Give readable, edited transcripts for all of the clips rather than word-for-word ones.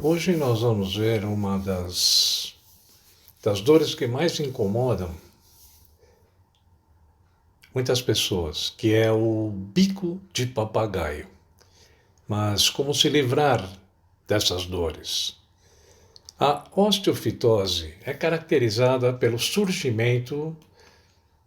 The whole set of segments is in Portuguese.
Hoje nós vamos ver uma das dores que mais incomodam muitas pessoas, que é o bico de papagaio. Mas como se livrar dessas dores? A osteofitose é caracterizada pelo surgimento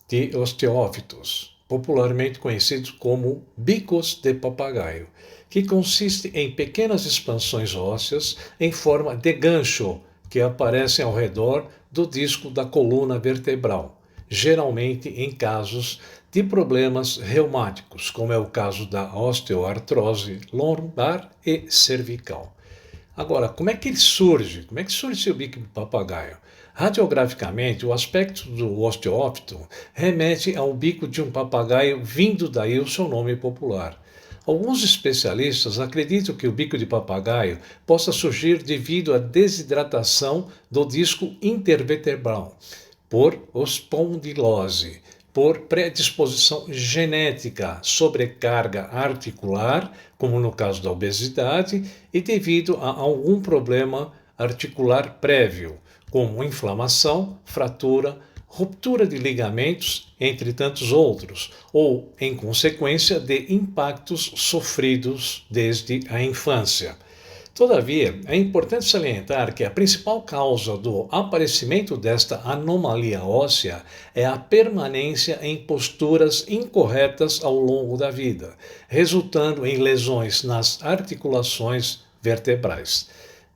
de osteófitos, popularmente conhecidos como bicos de papagaio, que consiste em pequenas expansões ósseas em forma de gancho que aparecem ao redor do disco da coluna vertebral, geralmente em casos de problemas reumáticos, como é o caso da osteoartrose lombar e cervical. Agora, como é que ele surge? Como é que surge esse bico de papagaio? Radiograficamente, o aspecto do osteófito remete ao bico de um papagaio, vindo daí o seu nome popular. Alguns especialistas acreditam que o bico de papagaio possa surgir devido à desidratação do disco intervertebral por espondilose, por predisposição genética, sobrecarga articular, como no caso da obesidade, e devido a algum problema articular prévio, como inflamação, fratura, ruptura de ligamentos, entre tantos outros, ou em consequência de impactos sofridos desde a infância. Todavia, é importante salientar que a principal causa do aparecimento desta anomalia óssea é a permanência em posturas incorretas ao longo da vida, resultando em lesões nas articulações vertebrais.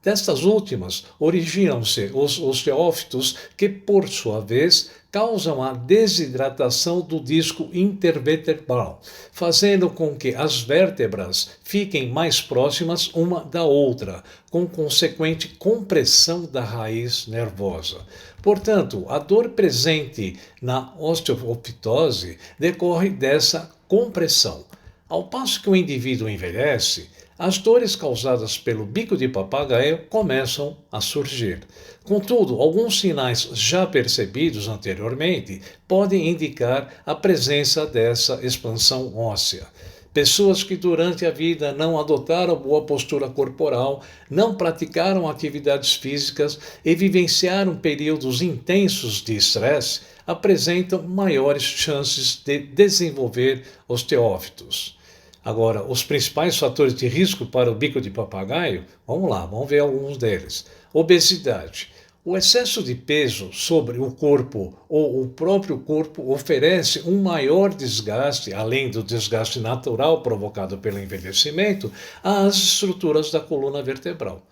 Destas últimas, originam-se os osteófitos que, por sua vez, causam a desidratação do disco intervertebral, fazendo com que as vértebras fiquem mais próximas uma da outra, com consequente compressão da raiz nervosa. Portanto, a dor presente na osteofitose decorre dessa compressão. Ao passo que o indivíduo envelhece, as dores causadas pelo bico de papagaio começam a surgir. Contudo, alguns sinais já percebidos anteriormente podem indicar a presença dessa expansão óssea. Pessoas que durante a vida não adotaram boa postura corporal, não praticaram atividades físicas e vivenciaram períodos intensos de estresse apresentam maiores chances de desenvolver osteófitos. Agora, os principais fatores de risco para o bico de papagaio, vamos lá, vamos ver alguns deles. Obesidade. O excesso de peso sobre o corpo ou o próprio corpo oferece um maior desgaste, além do desgaste natural provocado pelo envelhecimento, às estruturas da coluna vertebral.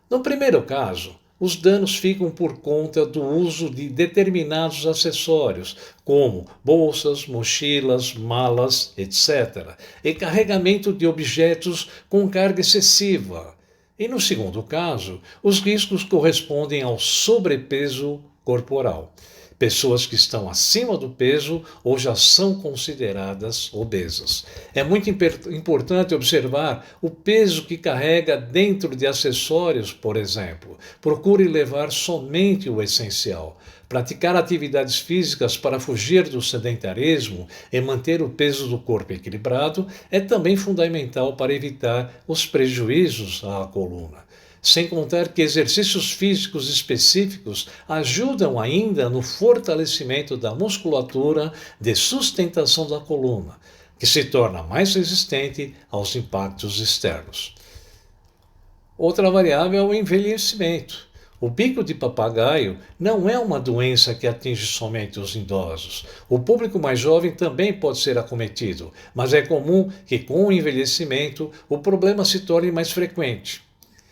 No primeiro caso, os danos ficam por conta do uso de determinados acessórios, como bolsas, mochilas, malas, etc., e carregamento de objetos com carga excessiva. E no segundo caso, os riscos correspondem ao sobrepeso corporal. Pessoas que estão acima do peso ou já são consideradas obesas. É muito importante observar o peso que carrega dentro de acessórios, por exemplo. Procure levar somente o essencial. Praticar atividades físicas para fugir do sedentarismo e manter o peso do corpo equilibrado é também fundamental para evitar os prejuízos à coluna. Sem contar que exercícios físicos específicos ajudam ainda no fortalecimento da musculatura de sustentação da coluna, que se torna mais resistente aos impactos externos. Outra variável é o envelhecimento. O bico de papagaio não é uma doença que atinge somente os idosos. O público mais jovem também pode ser acometido, mas é comum que, com o envelhecimento, o problema se torne mais frequente.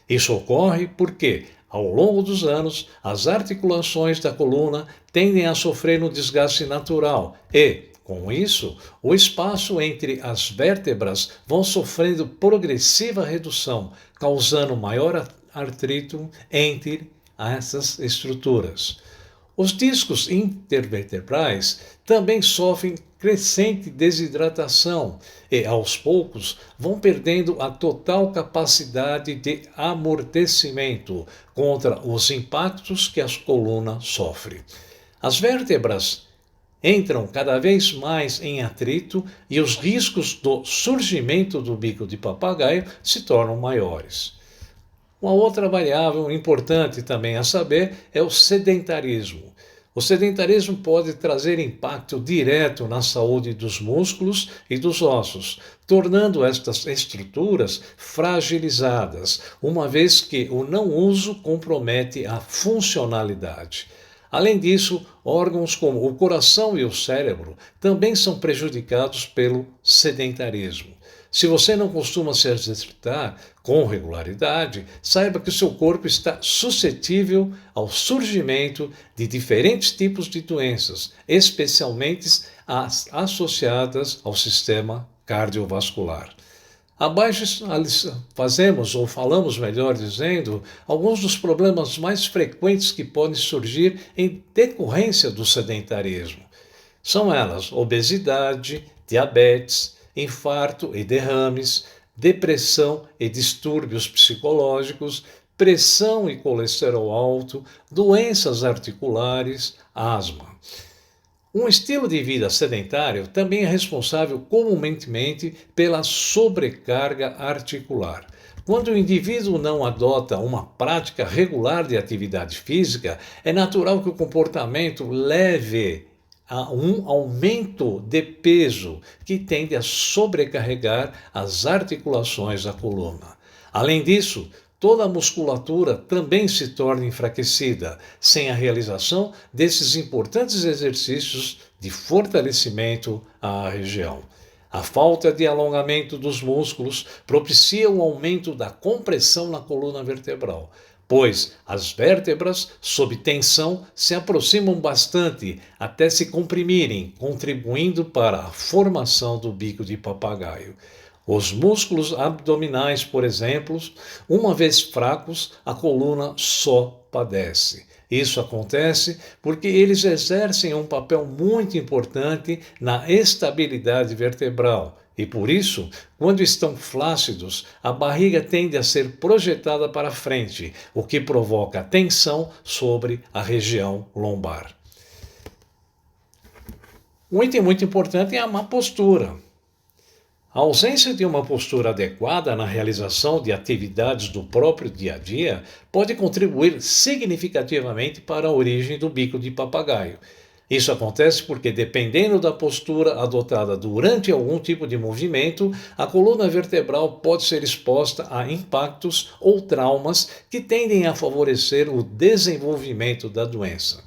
Isso ocorre porque, ao longo dos anos, as articulações da coluna tendem a sofrer um desgaste natural e, com isso, o espaço entre as vértebras vão sofrendo progressiva redução, causando maior atrito entre essas estruturas. Os discos intervertebrais também sofrem crescente desidratação e, aos poucos, vão perdendo a total capacidade de amortecimento contra os impactos que a coluna sofre. As vértebras entram cada vez mais em atrito e os riscos do surgimento do bico de papagaio se tornam maiores. Uma outra variável importante também a saber é o sedentarismo. O sedentarismo pode trazer impacto direto na saúde dos músculos e dos ossos, tornando estas estruturas fragilizadas, uma vez que o não uso compromete a funcionalidade. Além disso, órgãos como o coração e o cérebro também são prejudicados pelo sedentarismo. Se você não costuma se exercitar com regularidade, saiba que o seu corpo está suscetível ao surgimento de diferentes tipos de doenças, especialmente as associadas ao sistema cardiovascular. Abaixo fazemos, ou falamos melhor dizendo, alguns dos problemas mais frequentes que podem surgir em decorrência do sedentarismo. São elas obesidade, diabetes, infarto e derrames, depressão e distúrbios psicológicos, pressão e colesterol alto, doenças articulares, asma. Um estilo de vida sedentário também é responsável comumente pela sobrecarga articular. Quando o indivíduo não adota uma prática regular de atividade física, é natural que o comportamento leve a um aumento de peso que tende a sobrecarregar as articulações da coluna. Além disso, toda a musculatura também se torna enfraquecida, sem a realização desses importantes exercícios de fortalecimento à região. A falta de alongamento dos músculos propicia o aumento da compressão na coluna vertebral, pois as vértebras, sob tensão, se aproximam bastante até se comprimirem, contribuindo para a formação do bico de papagaio. Os músculos abdominais, por exemplo, uma vez fracos, a coluna só padece. Isso acontece porque eles exercem um papel muito importante na estabilidade vertebral. E por isso, quando estão flácidos, a barriga tende a ser projetada para frente, o que provoca tensão sobre a região lombar. Um item muito importante é a má postura. A ausência de uma postura adequada na realização de atividades do próprio dia a dia pode contribuir significativamente para a origem do bico de papagaio. Isso acontece porque, dependendo da postura adotada durante algum tipo de movimento, a coluna vertebral pode ser exposta a impactos ou traumas que tendem a favorecer o desenvolvimento da doença.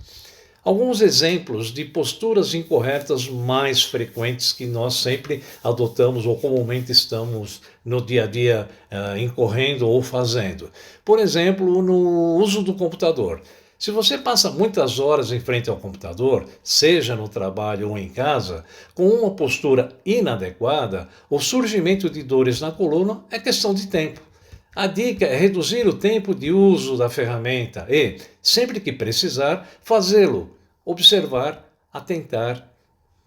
Alguns exemplos de posturas incorretas mais frequentes que nós sempre adotamos ou comumente estamos no dia a dia incorrendo ou fazendo. Por exemplo, no uso do computador. Se você passa muitas horas em frente ao computador, seja no trabalho ou em casa, com uma postura inadequada, o surgimento de dores na coluna é questão de tempo. A dica é reduzir o tempo de uso da ferramenta e, sempre que precisar, fazê-lo, observar, atentar,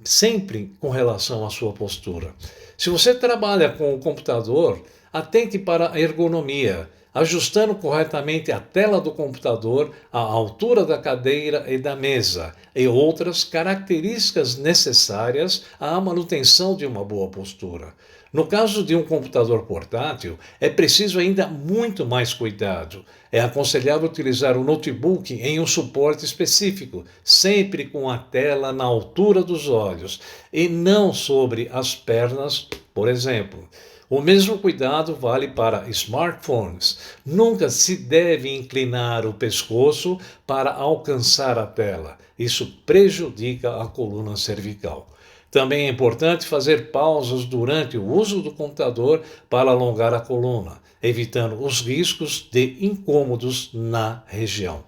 sempre com relação à sua postura. Se você trabalha com o computador, atente para a ergonomia, ajustando corretamente a tela do computador, a altura da cadeira e da mesa e outras características necessárias à manutenção de uma boa postura. No caso de um computador portátil, é preciso ainda muito mais cuidado. É aconselhável utilizar o notebook em um suporte específico, sempre com a tela na altura dos olhos e não sobre as pernas, por exemplo. O mesmo cuidado vale para smartphones. Nunca se deve inclinar o pescoço para alcançar a tela. Isso prejudica a coluna cervical. Também é importante fazer pausas durante o uso do computador para alongar a coluna, evitando os riscos de incômodos na região.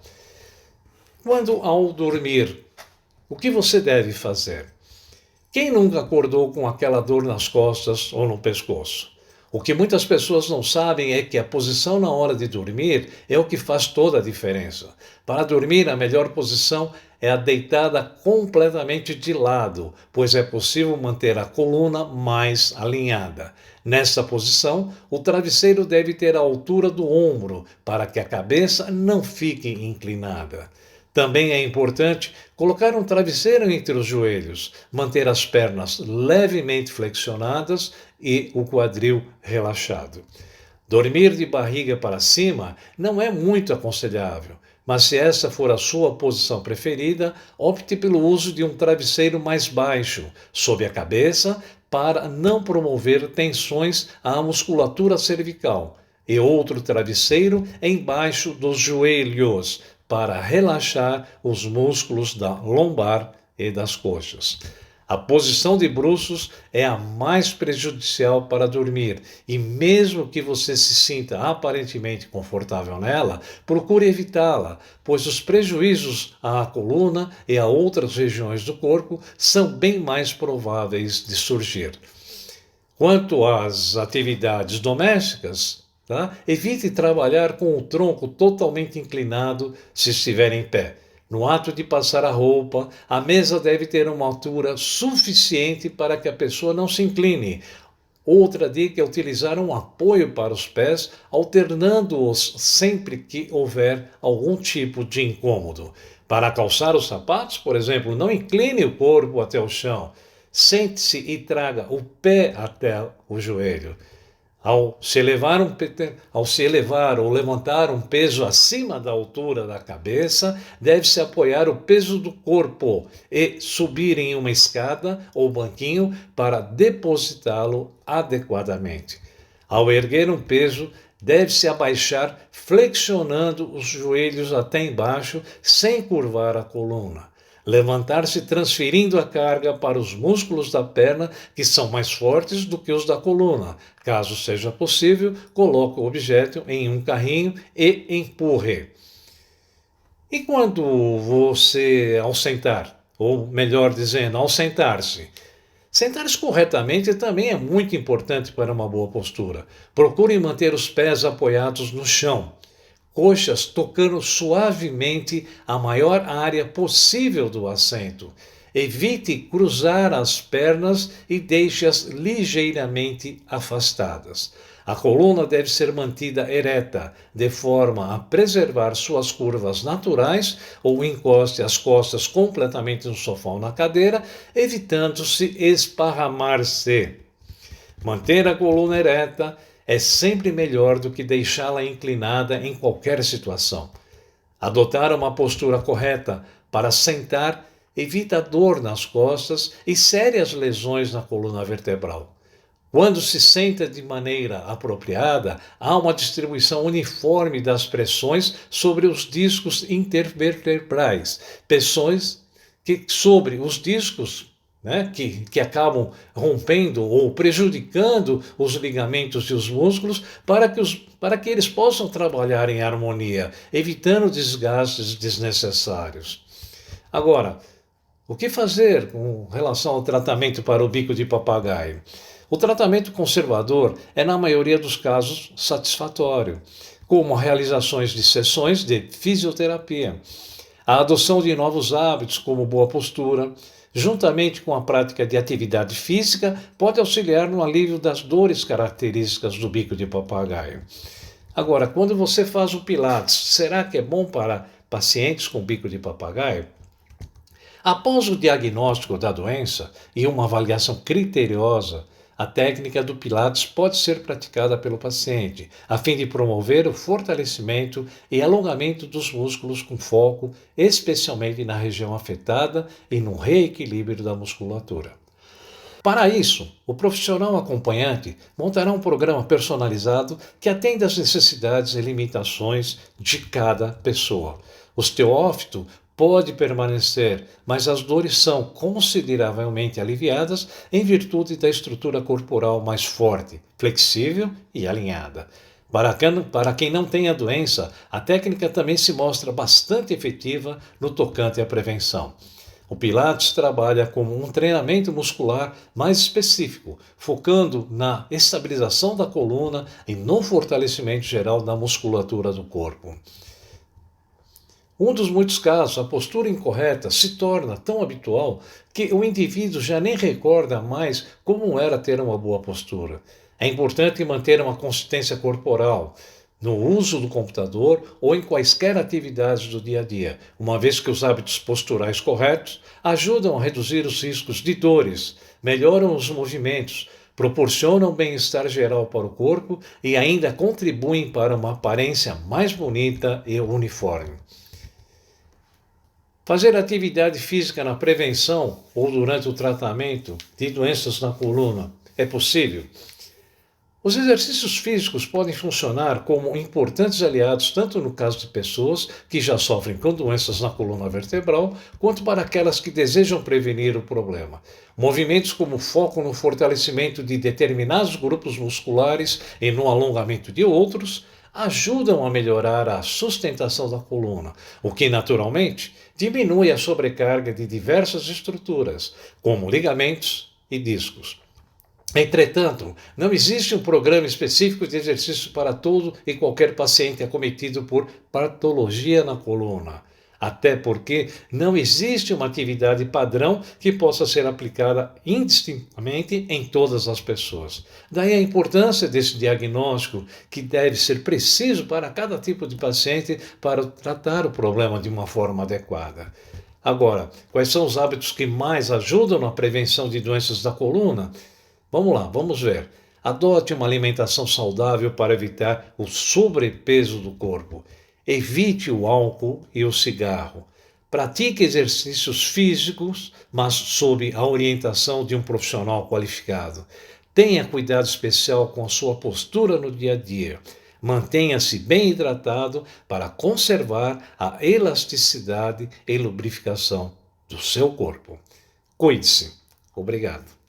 Quando ao dormir, o que você deve fazer? Quem nunca acordou com aquela dor nas costas ou no pescoço? O que muitas pessoas não sabem é que a posição na hora de dormir é o que faz toda a diferença. Para dormir, a melhor posição é a deitada completamente de lado, pois é possível manter a coluna mais alinhada. Nessa posição, o travesseiro deve ter a altura do ombro para que a cabeça não fique inclinada. Também é importante colocar um travesseiro entre os joelhos, manter as pernas levemente flexionadas e o quadril relaxado. Dormir de barriga para cima não é muito aconselhável, mas se essa for a sua posição preferida, opte pelo uso de um travesseiro mais baixo, sob a cabeça, para não promover tensões à musculatura cervical, e outro travesseiro embaixo dos joelhos, para relaxar os músculos da lombar e das coxas. A posição de bruços é a mais prejudicial para dormir e, mesmo que você se sinta aparentemente confortável nela, procure evitá-la, pois os prejuízos à coluna e a outras regiões do corpo são bem mais prováveis de surgir. Quanto às atividades domésticas, evite trabalhar com o tronco totalmente inclinado se estiver em pé. No ato de passar a roupa, a mesa deve ter uma altura suficiente para que a pessoa não se incline. Outra dica é utilizar um apoio para os pés, alternando-os sempre que houver algum tipo de incômodo. Para calçar os sapatos, por exemplo, não incline o corpo até o chão. Sente-se e traga o pé até o joelho. Ao se elevar ou levantar um peso acima da altura da cabeça, deve-se apoiar o peso do corpo e subir em uma escada ou banquinho para depositá-lo adequadamente. Ao erguer um peso, deve-se abaixar flexionando os joelhos até embaixo, sem curvar a coluna. Levantar-se transferindo a carga para os músculos da perna, que são mais fortes do que os da coluna. Caso seja possível, coloque o objeto em um carrinho e empurre. E quando você, ao sentar, ou melhor dizendo, ao sentar-se, sentar-se corretamente também é muito importante para uma boa postura. Procure manter os pés apoiados no chão, coxas tocando suavemente a maior área possível do assento. Evite cruzar as pernas e deixe-as ligeiramente afastadas. A coluna deve ser mantida ereta, de forma a preservar suas curvas naturais, ou encoste as costas completamente no sofá ou na cadeira, evitando-se esparramar-se. Manter a coluna ereta é sempre melhor do que deixá-la inclinada em qualquer situação. Adotar uma postura correta para sentar evita dor nas costas e sérias lesões na coluna vertebral. Quando se senta de maneira apropriada, há uma distribuição uniforme das pressões sobre os discos intervertebrais, pressões sobre os discos que acabam rompendo ou prejudicando os ligamentos e os músculos para que eles possam trabalhar em harmonia, evitando desgastes desnecessários. Agora, o que fazer com relação ao tratamento para o bico de papagaio? O tratamento conservador é, na maioria dos casos, satisfatório, como realizações de sessões de fisioterapia, a adoção de novos hábitos, como boa postura, juntamente com a prática de atividade física, pode auxiliar no alívio das dores características do bico de papagaio. Agora, quando você faz o Pilates, será que é bom para pacientes com bico de papagaio? Após o diagnóstico da doença e uma avaliação criteriosa, a técnica do Pilates pode ser praticada pelo paciente, a fim de promover o fortalecimento e alongamento dos músculos com foco especialmente na região afetada e no reequilíbrio da musculatura. Para isso, o profissional acompanhante montará um programa personalizado que atenda às necessidades e limitações de cada pessoa. O osteófito pode permanecer, mas as dores são consideravelmente aliviadas em virtude da estrutura corporal mais forte, flexível e alinhada. Para quem não tem a doença, a técnica também se mostra bastante efetiva no tocante à prevenção. O Pilates trabalha como um treinamento muscular mais específico, focando na estabilização da coluna e no fortalecimento geral da musculatura do corpo. Um dos muitos casos, a postura incorreta se torna tão habitual que o indivíduo já nem recorda mais como era ter uma boa postura. É importante manter uma consistência corporal no uso do computador ou em quaisquer atividades do dia a dia, uma vez que os hábitos posturais corretos ajudam a reduzir os riscos de dores, melhoram os movimentos, proporcionam bem-estar geral para o corpo e ainda contribuem para uma aparência mais bonita e uniforme. Fazer atividade física na prevenção ou durante o tratamento de doenças na coluna é possível? Os exercícios físicos podem funcionar como importantes aliados tanto no caso de pessoas que já sofrem com doenças na coluna vertebral, quanto para aquelas que desejam prevenir o problema. Movimentos como foco no fortalecimento de determinados grupos musculares e no alongamento de outros ajudam a melhorar a sustentação da coluna, o que naturalmente diminui a sobrecarga de diversas estruturas, como ligamentos e discos. Entretanto, não existe um programa específico de exercício para todo e qualquer paciente acometido por patologia na coluna. Até porque não existe uma atividade padrão que possa ser aplicada indistintamente em todas as pessoas. Daí a importância desse diagnóstico, que deve ser preciso para cada tipo de paciente para tratar o problema de uma forma adequada. Agora, quais são os hábitos que mais ajudam na prevenção de doenças da coluna? Vamos lá, vamos ver. Adote uma alimentação saudável para evitar o sobrepeso do corpo. Evite o álcool e o cigarro. Pratique exercícios físicos, mas sob a orientação de um profissional qualificado. Tenha cuidado especial com a sua postura no dia a dia. Mantenha-se bem hidratado para conservar a elasticidade e lubrificação do seu corpo. Cuide-se. Obrigado.